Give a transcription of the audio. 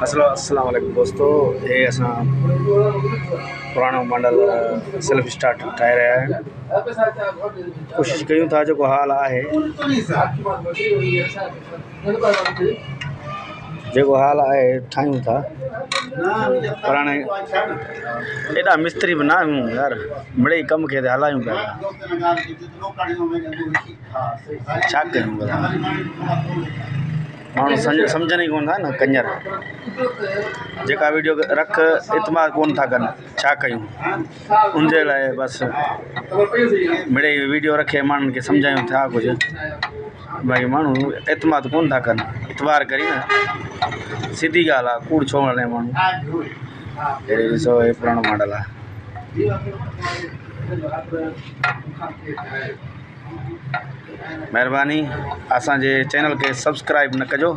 अस्सलाम वालेकुम दोस्तों, ये असां पुराणो मॉडल सेल्फ स्टार्ट ठाहे रहिया आहियूं। कोशिशि कयूं था जेको हाल आहे ठाहियूं था, पर हाणे एॾा मिस्त्री बि न आहियूं यार, मिड़ेई कम खे हलायूं पिया। छा कयूं माण्हू सम्झनि ई कोन था न, कंजर जेका वीडियो रख इतमाद कोन था कनि, छा कयूं? उनजे लाइ बसि मिड़ेई वीडियो रखे माण्हुनि खे सम्झायूं था कुझु, भई माण्हू इतमाद कोन था कनि। इतबार करी न, सिधी ॻाल्हि आहे, कूड़ छो हले माण्हू। अहिड़े ॾिसो, हे पुराणो मॉडल आहे। महिरबानी असांजे चैनल खे सब्सक्राइब न कजो।